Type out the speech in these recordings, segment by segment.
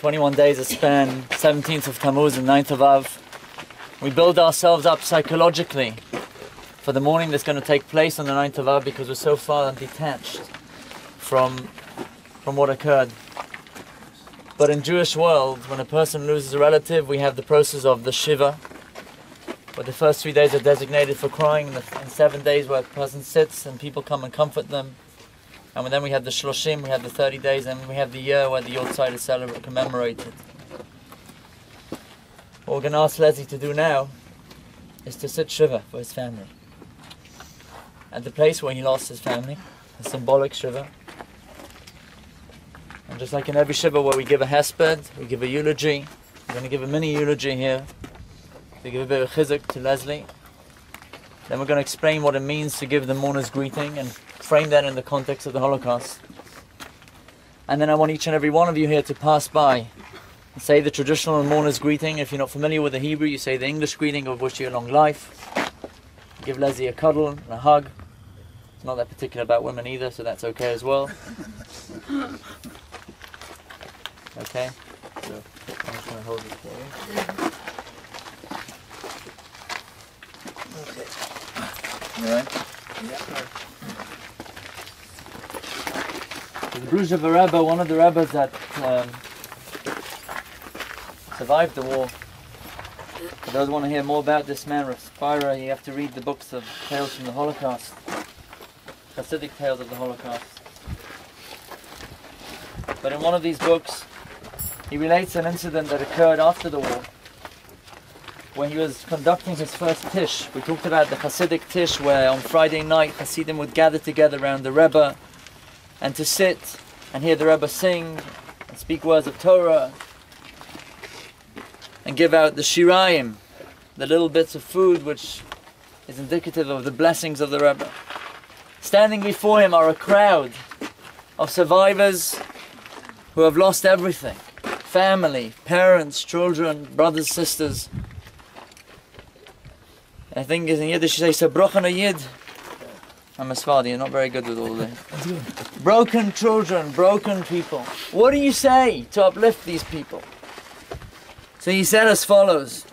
21 days a span, 17th of Tammuz and 9th of Av. We build ourselves up psychologically for the morning that's going to take place on the 9th of Av, because we're so far detached from what occurred. But in Jewish world, when a person loses a relative, we have the process of the Shiva, where the first 3 days are designated for crying, and 7 days where a person sits and people come and comfort them. And then we have the Shloshim, we have the 30 days, and we have the year where the Yortzeit is commemorated. What we're going to ask Leslie to do now is to sit Shiva for his family. At the place where he lost his family, a symbolic Shiva. And just like in every Shiva where we give a hesped, we give a eulogy, we're going to give a mini eulogy here. We give a bit of chizuk to Leslie. Then we're going to explain what it means to give the mourner's greeting and frame that in the context of the Holocaust. And then I want each and every one of you here to pass by and say the traditional mourner's greeting. If you're not familiar with the Hebrew, you say the English greeting of wish you a long life. Give Leslie a cuddle and a hug. It's not that particular about women either, so that's okay as well. Okay? So I'm just going to hold this for you. Okay. You alright? Yeah. The Bruges of a Rebbe, one of the Rebbes that survived the war. For those who want to hear more about this man, Spira, you have to read the books of tales from the Holocaust, Hasidic tales of the Holocaust. But in one of these books, he relates an incident that occurred after the war, when he was conducting his first Tish. We talked about the Hasidic Tish, where on Friday night Hasidim would gather together around the Rebbe and to sit and hear the Rebbe sing and speak words of Torah and give out the shirayim, the little bits of food which is indicative of the blessings of the Rebbe. Standing before him are a crowd of survivors who have lost everything. Family, parents, children, brothers, sisters. I think in Yiddish you say, Sabrochen a Yid. I'm a Sfardi, you're not very good with all this. Broken children, broken people. What do you say to uplift these people? So he said as follows.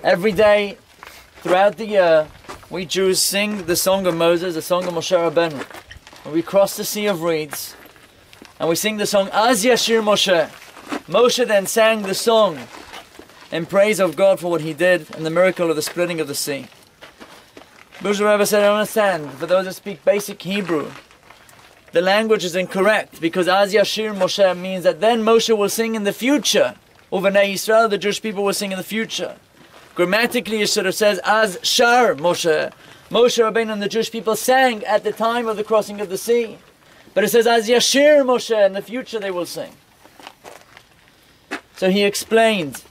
Every day, throughout the year, we Jews sing the song of Moses, the song of Moshe Rabbeinu. When we cross the Sea of Reeds, and we sing the song, Az Yashir Moshe. Moshe then sang the song in praise of God for what he did and the miracle of the splitting of the sea. Bushra Rebbe said, I don't understand. For those that speak basic Hebrew, the language is incorrect, because Az Yashir Moshe means that then Moshe will sing in the future. Uvenei Yisrael, the Jewish people will sing in the future. Grammatically, it should have says Az Shar Moshe. Moshe Rabbeinu and the Jewish people sang at the time of the crossing of the sea. But it says Az Yashir Moshe, in the future they will sing. So he explained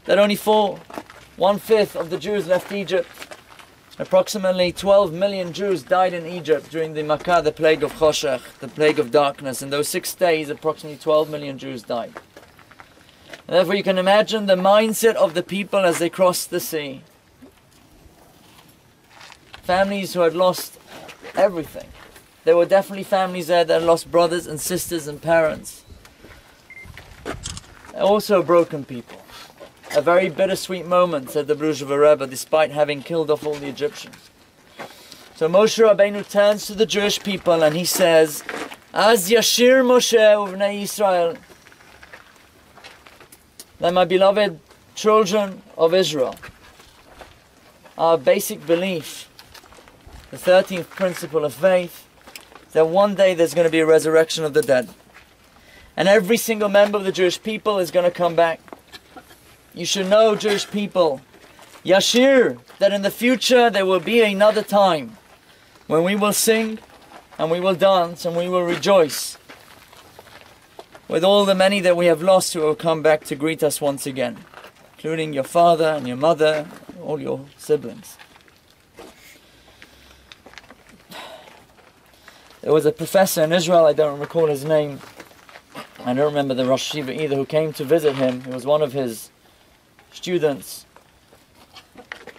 that only 1/5 of the Jews left Egypt. Approximately 12 million Jews died in Egypt during the Makkah, the plague of Choshech, the plague of darkness. In those 6 days, approximately 12 million Jews died. And therefore you can imagine the mindset of the people as they crossed the sea. Families who had lost everything. There were definitely families there that lost brothers and sisters and parents. Also broken people. A very bittersweet moment, said the Bruges Rebbe, despite having killed off all the Egyptians. So Moshe Rabbeinu turns to the Jewish people and he says, Az Yashir Moshe uvnei Yisrael. That my beloved children of Israel, our basic belief, the 13th principle of faith, that one day there's going to be a resurrection of the dead. And every single member of the Jewish people is going to come back. You should know, Jewish people, Yashir, that in the future there will be another time when we will sing and we will dance and we will rejoice with all the many that we have lost who will come back to greet us once again, including your father and your mother, all your siblings. There was a professor in Israel, I don't recall his name, I don't remember the Rosh Shiva either, who came to visit him. He was one of his students.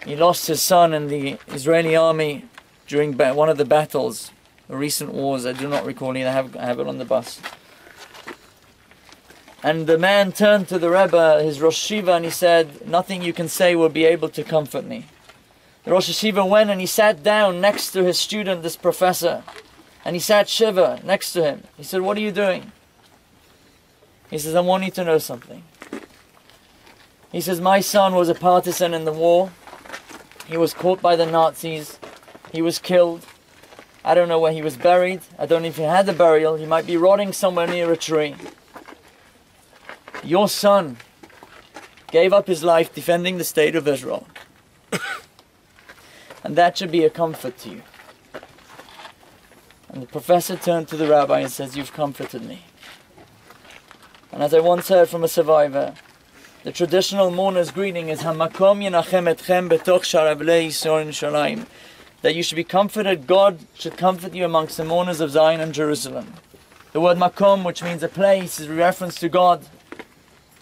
He lost his son in the Israeli army during one of the battles, the recent wars. I do not recall either. I have it on the bus. And the man turned to the Rebbe, his Rosh Shiva, and he said, nothing you can say will be able to comfort me. The Rosh Shiva went and he sat down next to his student, this professor, and he sat Shiva next to him. He said, what are you doing? He says, I want you to know something. He says, my son was a partisan in the war. He was caught by the Nazis. He was killed. I don't know where he was buried. I don't know if he had a burial. He might be rotting somewhere near a tree. Your son gave up his life defending the state of Israel. And that should be a comfort to you. And the professor turned to the rabbi and says, you've comforted me. And as I once heard from a survivor, the traditional mourner's greeting is Hamakom yenachem etchem betoch sharavlei Yisrael Yerushalayim. That you should be comforted, God should comfort you amongst the mourners of Zion and Jerusalem. The word makom, which means a place, is a reference to God.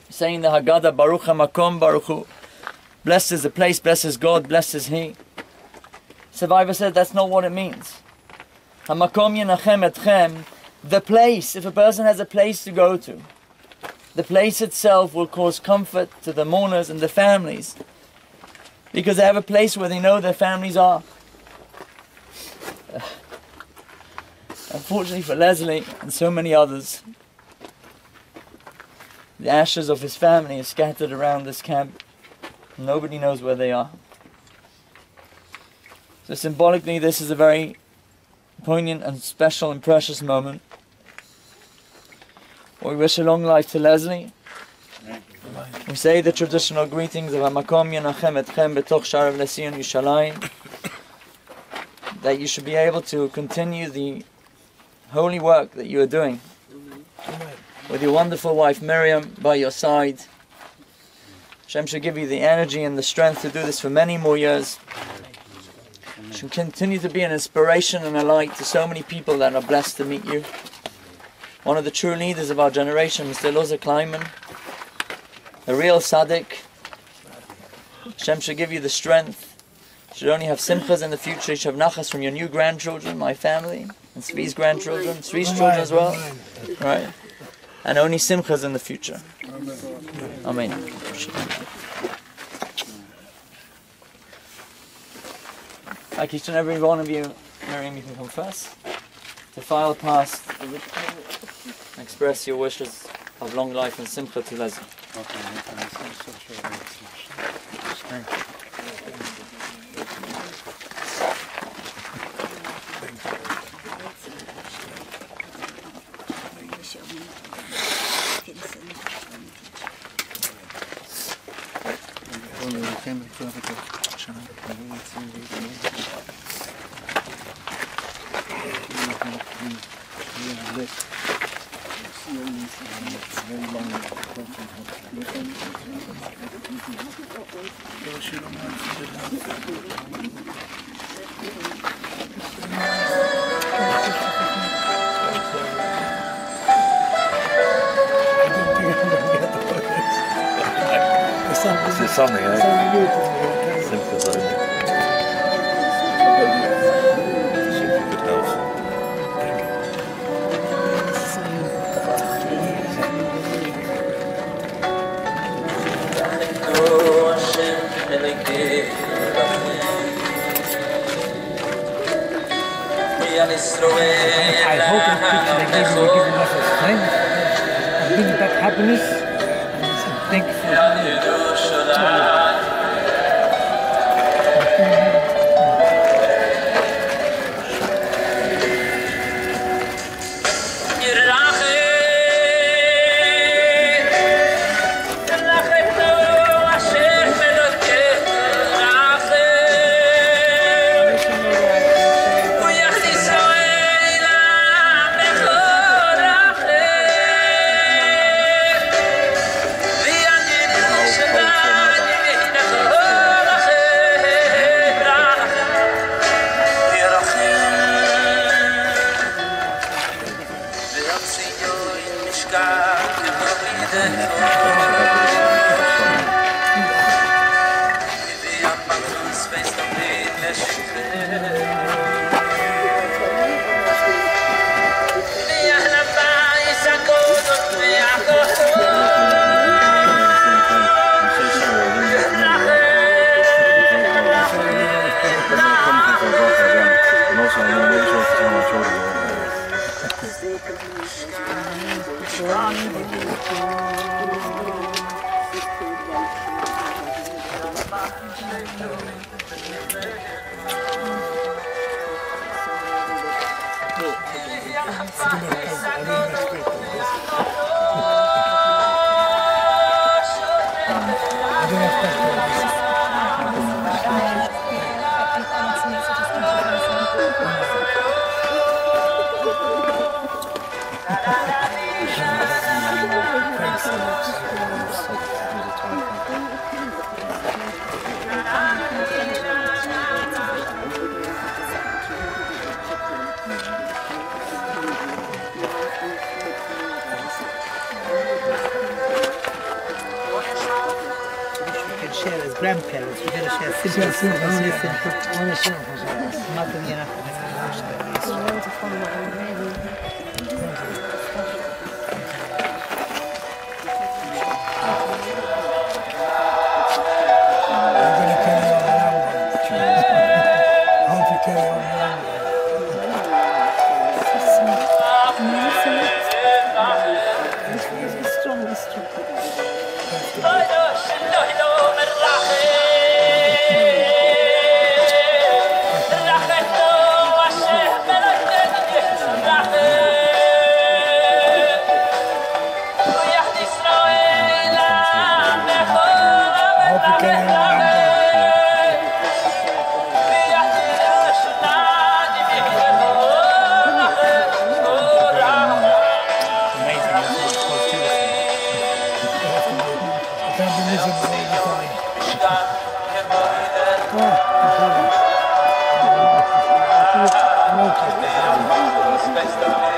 Saying the Haggadah, Baruch HaMakom Baruch Hu. Blessed is the place, blessed is God, blessed is He. Survivor said that's not what it means. Hamakom yenachem etchem, the place, if a person has a place to go to, the place itself will cause comfort to the mourners and the families, because they have a place where they know their families are. Unfortunately for Leslie and so many others, the ashes of his family are scattered around this camp. Nobody knows where they are. So symbolically, this is a very poignant and special and precious moment. We wish a long life to Leslie. We say the traditional greetings of Hamakom yenachem etchem betoch sharav lesion Yerushalayim, that you should be able to continue the holy work that you are doing with your wonderful wife Miriam by your side. Hashem should give you the energy and the strength to do this for many more years. Should continue to be an inspiration and a light to so many people that are blessed to meet you. One of the true leaders of our generation, Mr. Loza Kleiman, a real tzaddik. Hashem should give you the strength. You should only have simchas in the future. You should have nachas from your new grandchildren, my family, and Tzvi's grandchildren, Tzvi's children as well. Right? And only simchas in the future. Amen. Like each and every one of you, Miriam, you can come first. To file past, express your wishes of long life and simcha to Leslie. Something, eh? Simple, good health. I hope in the future they gave us a strength and bring back happiness and thank you for also, I'm not sure if it's how much older you are. Share as grandparents, we're going to share simple. Nothing enough. Best